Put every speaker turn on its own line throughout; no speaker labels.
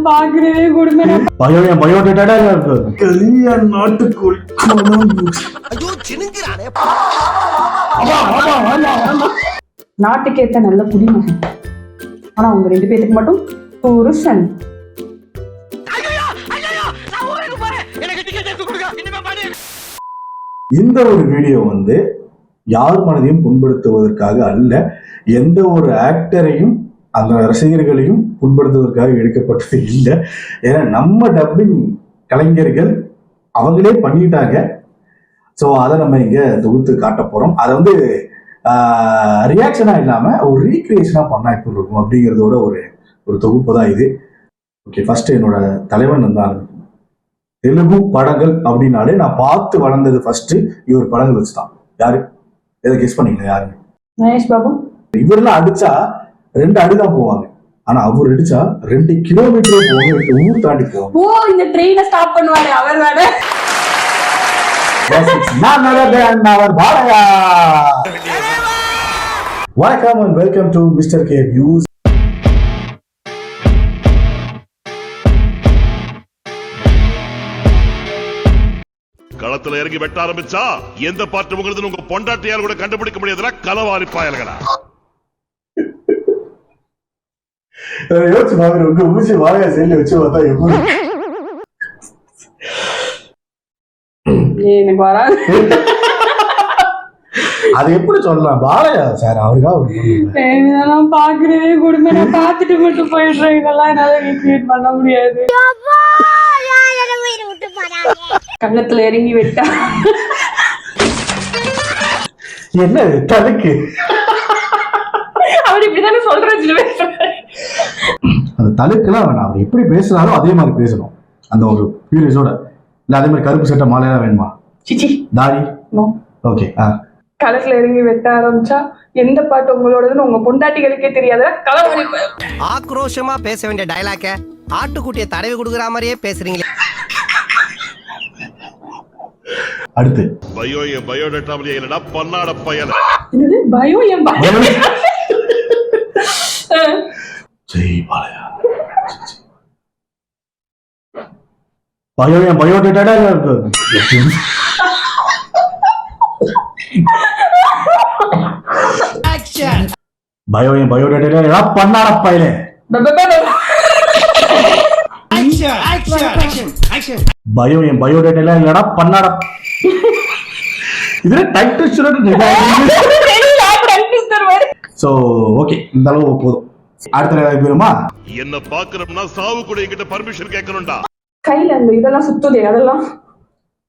பாக்குறதே கொடுமை.
பயோடேட்டா இருக்கு. கலியா நாட்டுக்கோழி.
ஐயோ சினுங்கிறானே.
நாட்டுக்கு ஏத்த நல்ல குடிமகன். ஆனா உங்க 2 பேத்துக்கு மட்டும் புருஷன்.
இந்த ஒரு வீடியோ வந்து யார் மனதையும் புண்படுத்துவதற்காக அல்ல, எந்த ஒரு ஆக்டரையும் அந்த ரசிகர்களையும் புண்படுத்துவதற்காக எடுக்கப்பட்டது இல்லை. ஏன்னா நம்ம டப்பிங் கலைஞர்கள் அவங்களே பண்ணிட்டாங்க. ஸோ அதை நம்ம இங்க தொகுத்து காட்ட போறோம். அதை வந்து ரியாக்ஷனா இல்லாம ஒரு ரீக்ரியேஷனா பண்ணா எப்படி இருக்கும் அப்படிங்கிறதோட ஒரு தொகுப்பு தான் இது. ஓகே, ஃபர்ஸ்ட் என்னோட தலைவன் தான். தெலுங்கு படங்கள் அப்படின்னாலே நான் பார்த்து வளர்ந்தது ஃபர்ஸ்ட் இவர் படங்கள் வச்சுதான். யாரு எதை கெஸ் பண்ணீங்களா? யாரு?
மகேஷ் பாபு.
இவரெல்லாம் அடிச்சா 2 அடிதான் போவாங்க, ஆனா அவர் அடிச்சா 2 கிலோமீட்டரே போவாங்க, ஊர் தாண்டி போவாங்க.
ஓ, இந்த ட்ரெயினை ஸ்டாப் பண்ணுவாரு அவர் வேற.
வணக்கம் and welcome to Mr. K Views.
களத்துல இறங்கி வெட்ட ஆரம்பிச்சா எந்த பாட்டு உங்களுக்கு உங்க பொண்டாட்டியால் கூட கண்டுபிடிக்க முடியாதுல களவாரி பாயல்களா.
யோசிச்சு பாக்குற உங்க ஊசி வாழையா செயல வச்சு பார்த்தா எப்படி
எனக்கு வராது.
அது எப்படி சொல்லலாம்? பாலையா சார் அவருக்காக
பாக்குறதே கொடுமை. நான் பாத்துட்டு மட்டும் போயிடுறேன். இதெல்லாம் என்னால ரீக்ரியேட் பண்ண முடியாது. கள்ளத்துல இறங்கி விட்டா
என்ன தலுக்கு
அவர் இப்படிதானே சொல்றாரு.
அந்த தலுக்குலாம் வேணாம், அவர் எப்படி பேசுறாரோ அதே மாதிரி பேசணும். அந்த ஒரு ஃபீலிங்ஸோட. இல்ல அதே மாதிரி கருப்பு சட்டை மாலையெல்லாம் வேணுமா?
சிச்சி
தாடி. ஓகே.
களத்துல இறங்கி வெட்ட ஆரம்பிச்சா எந்த பாட்டு உங்களோடதுன்னு உங்க பொண்டாட்டிகளுக்கே தெரியாத களவாரி.
ஆக்ரோஷமா பேச வேண்டிய டயலாக்க ஆட்டுக்குட்டிய தடவி கொடுக்குற மாதிரியே பேசுறீங்களே.
அடுத்து
பயோடேட்டா இல்லடா பன்னாட பயல.
என்னது பயோ? என் பயம்.
ஜெய் பாலையா. பயோடேட்டா இருக்கு. பயோடேட்டா பண்ணாட பையலே. பயோடேட்டா இல்லடா பண்ணாட. இதுல டைட்டில் ஸ்டூடண்ட். சோ ஓகே, இந்த அளவு போதும். அடுத்த போயிருமா?
என்ன பாக்குறோம்னா சாவு கூட என்கிட்ட பர்மிஷன் கேட்கணும்டா.
கையில அந்த இதெல்லாம் சுத்துதே, அதெல்லாம்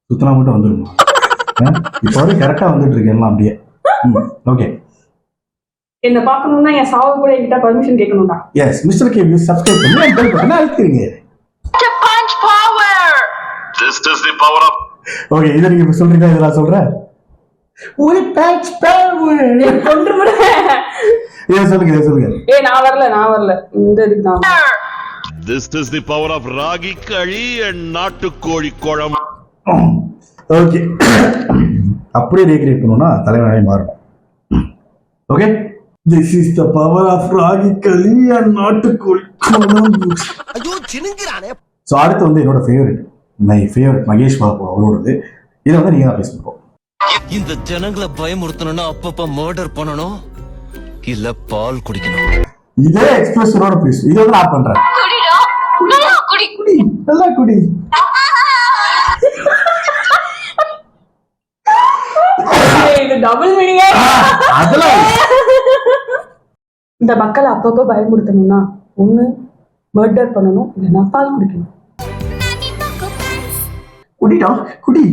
சுத்தனா மட்டும் வந்துருமா? இப்போ வரைக்கும் கரெக்டா வந்துட்டு இருக்கு எல்லாம் அப்படியே. ஓகே,
என்ன பார்க்கணும்னா என் சாவு கூட என்கிட்ட பர்மிஷன் கேட்கணும்டா.
Yes, mister K view subscribe பண்ணி பெல் பட்டனை அழுத்துறீங்க.
This is the power of.
Okay, இத நீங்க சொல்றீங்க, இதெல்லாம் சொல்றேன். ஒரு பஞ்ச் பவர்
கொன்றுமுட.
சொல்லுங்க.
நான் வரல இந்த இதுக்கு தான்.
This is the power of ragi களி and நாட்டுக்கோழி குழம்பு.
ஓகே, அப்படியே ரீக்ரியேட் பண்ணனும்னா தலைவனாய் மாறணும். Okay, this is the power of ragi களி and நாட்டுக்கோழி குழம்பு.
ஐயோ சினுங்கிறானே.
சோ அடுத்து வந்து என்னோட favourite, my favourite Mahesh Babu அவரோடது. இத வந்து நீங்க தான் பேசணும்.
இந்த ஜனங்களை பயமுறுத்தணும்னா அப்பப்ப மர்டர் பண்ணணும், இல்ல பால் குடிக்கணும்.
இதே எக்ஸ்பிரஷனோட பேசு. இத வந்து நான் பண்றேன். குடி நல்லா குடி.
இது டபுள் மீனிங்கா?
அதெல்லாம்
இந்த மக்களை அப்பப்போ பயமுறுத்தணும்னா ஒண்ணு மர்டர் பண்ணணும், இல்லைன்னா பால் குடிக்கணும்.
குடிடா குடி.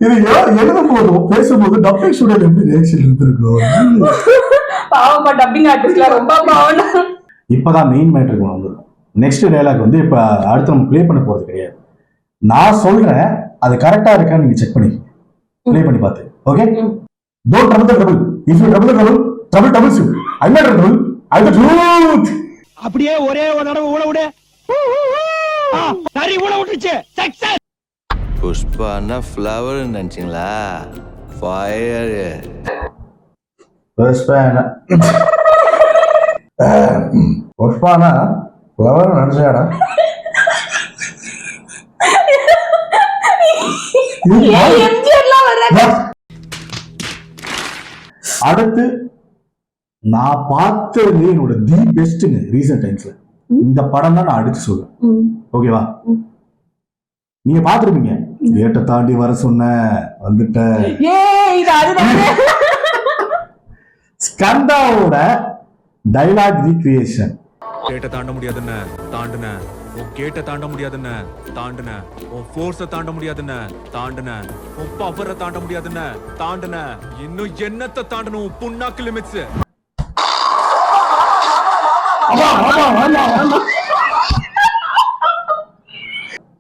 இது எழுத போதும் பேசும்போது டப்பிங் ஸ்டூடியோல எப்படி ரியாக்ஷன் இருந்திருக்கும்.
பாவமா டப்பிங் ஆர்டிஸ்ட்ல ரொம்ப பாவம்.
இப்பதான் மெயின் மேட்டருக்கு வந்துடும். நெக்ஸ்ட் டயலாக் வந்து இப்ப அடுத்து நம்ம ப்ளே பண்ண போறது கிடையாது. நான் சொல்றேன், அது கரெக்டா இருக்கான்னு நீங்க செக் பண்ணி ப்ளே பண்ணி பார்த்து. Okay, don't trouble the trouble. If you trouble the trouble, trouble troubles you. I am not trouble, I am the truth.
அப்படியே ஒரே ஒரு தடவை ஊட விடு. சரி, ஊட விட்டுச்சு. சக்சஸ்.
புஷ்பானா ஃப்ளவர் நினைச்சீங்களா? ஃபயர்.
புஷ்பானா புஷ்பானா ஃப்ளவர் நினைச்சாடா
ஏன் எம்ஜிஆர்லாம் வர்றாங்க?
அடுத்து நான் பார்த்தது என்னோட தி பெஸ்ட்ங்க ரீசன்ட் டைம்ஸ்ல இந்த படம் தான் நான் அடுத்து சொல்லுவேன்.
ம்.
ஓகேவா? நீங்க பாத்துருப்பீங்க. கேட்ட தாண்டி வர சொன்ன வந்துட்டேன்.
ஏய் இது அதுதானே.
ஸ்கந்தாவோட டைலாக் ரீக்ரியேஷன்.
கேட்ட தாண்ட முடியாதுன்னு தாண்டுன, உன் கேட்ட தாண்ட முடியாதுன்னு தாண்டுன, உன் ஃபோர்ஸ தாண்ட முடியாதுன்னு தாண்டுன, உன் பவரை தாண்ட முடியாதுன்னு தாண்டுன, இன்னும் என்னத்தை தாண்டணும் உன் புண்ணாக்கு லிமிட்ஸ்.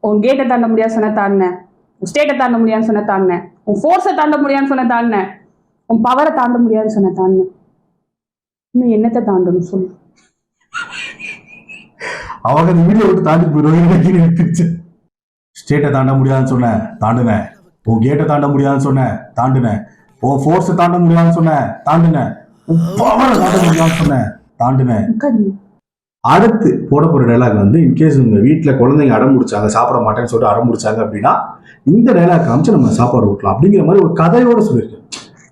உன் கேட்டை தாண்ட முடியாது சொன்ன தாண்டினேன், உன் ஸ்டேட்டை தாண்ட முடியாதுன்னு சொன்ன தாண்டினேன், உன் ஃபோர்ஸை தாண்ட முடியாதுன்னு சொன்ன தாண்டினேன், உன் பவரை தாண்ட முடியாதுன்னு சொன்ன தாண்டினேன். இன்னும் என்னத்தை தாண்டணும் சொல்லு.
அவங்க அந்த வீடியோ விட்டு தாண்டி போயிடுவாங்க. ஸ்டேட்டை தாண்ட முடியாதுன்னு சொன்னேன் தாண்டுனேன், உன் கேட்டை தாண்ட முடியாதுன்னு சொன்னேன் தாண்டுனேன், உன் ஃபோர்ஸை தாண்ட முடியாதுன்னு சொன்னேன் தாண்டுனேன், உன் பவரை தாண்ட முடியாதுன்னு சொன்னேன் தாண்டுனேன்.
உட்காருங்க.
அடுத்து போட போற டைலாக் வந்து இன்கேஸ் உங்க வீட்டுல குழந்தைங்க அடம் முடிச்சாங்க, சாப்பிட மாட்டேன்னு சொல்லிட்டு அடம் முடிச்சாங்க அப்படின்னா இந்த டைலாக் காமிச்சு நம்ம சாப்பாடு ஊட்டலாம் அப்படிங்கிற மாதிரி ஒரு கதையோட சொல்லியிருக்கேன்.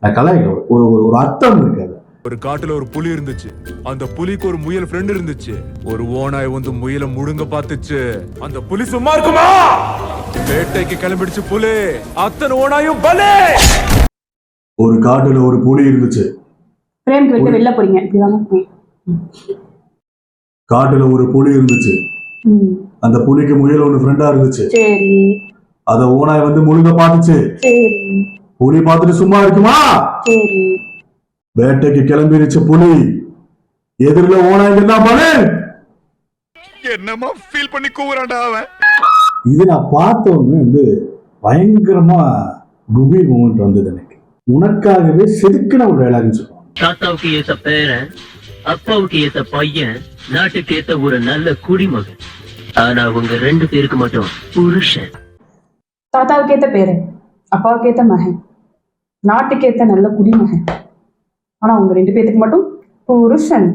நான் கலாய்க்க ஒரு அர்த்தம் இருக்காது.
ஒரு காட்டுல ஒரு புலி இருந்துச்சு, அந்த புலிக்கு ஒரு முயல் ஃப்ரெண்ட் இருந்துச்சு. ஒரு ஓனாய் வந்து முயலை முழுங்க பார்த்துச்சு, அந்த புலி சும்மா இருக்குமா? வேட்டைக்கு கிளம்பிடுச்சு புலி, அத்தனை ஓனாயும் பலே.
ஒரு காட்டுல ஒரு புலி இருந்துச்சு,
பிரேம்க்கு விட்டு வெளில போறீங்க இப்படிதான்.
காட்டுல ஒரு புலி இருந்துச்சு, அந்த புலிக்கு முயல் ஒண்ணு ஃப்ரெண்டா இருந்துச்சு.
சரி
அத ஓனாய் வந்து முழுங்க பார்த்துச்சு.
சரி
புலி பார்த்துட்டு சும்மா இருக்குமா?
சரி.
வேட்டைக்கு கிளம்பிருச்சு புலி, எதிரில ஓனாய்ங்க தான் பலே.
என்னமா ஃபீல் பண்ணி கூவுறான்டா அவன்.
இது நான் பார்த்தவங்க வந்து பயங்கரமா குபி மூமெண்ட் வந்தது எனக்கு. உனக்காகவே செதுக்கின ஒரு டைலாக்னு சொல்லுவாங்க.
தாத்தாவுக்கு ஏத்த பேரன், அப்பாவுக்கு ஏத்த பையன், நாட்டுக்கு ஏத்த ஒரு நல்ல குடிமகன். ஆனா உங்க 2 பேருக்கு மட்டும் புருஷன்.
தாத்தாவுக்கு ஏத்த பேரு, அப்பாவுக்கு ஏத்த மகன், நாட்டுக்கு ஏத்த நல்ல குடிமகன். ஆனா உங்க 2 பேத்துக்கு மட்டும் புருஷன்.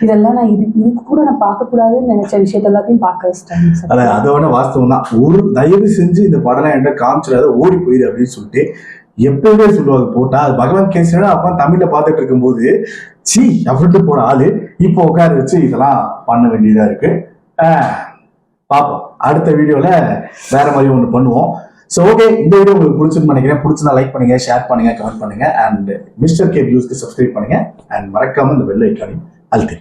இதெல்லாம் நான் இதுக்கு கூட நான் பார்க்க கூடாதுன்னு நினைச்ச விஷயத்த எல்லாத்தையும் பார்க்க வச்சிட்டேன்.
அதோட வாஸ்தவம் தான். ஒரு தயவு செஞ்சு இந்த படம் என்கிட்ட காமிச்சிடாத, ஓடி போயிரு அப்படின்னு சொல்லிட்டு எப்பவுமே சொல்லுவாங்க. போட்டா அது பகவான் கேசினா அப்பா தமிழ்ல பார்த்துட்டு இருக்கும்போது சி அப்படின்னு போன ஆளு இப்போ உட்கார வச்சு இதெல்லாம் பண்ண வேண்டியதா இருக்கு. பார்ப்போம் அடுத்த வீடியோல வேற மாதிரி ஒன்று பண்ணுவோம். ஸோ ஓகே, இந்த வீடியோ உங்களுக்கு பிடிச்சிருன்னு நினைக்கிறேன். பிடிச்சிருந்தா லைக் பண்ணுங்க, ஷேர் பண்ணுங்க, கமெண்ட் பண்ணுங்க, அண்ட் மிஸ்டர் கே வியூஸ்க்கு சப்ஸ்கிரைப் பண்ணுங்க, அண்ட் மறக்காம இந்த பெல் ஐக்கானையும் அழுத்து.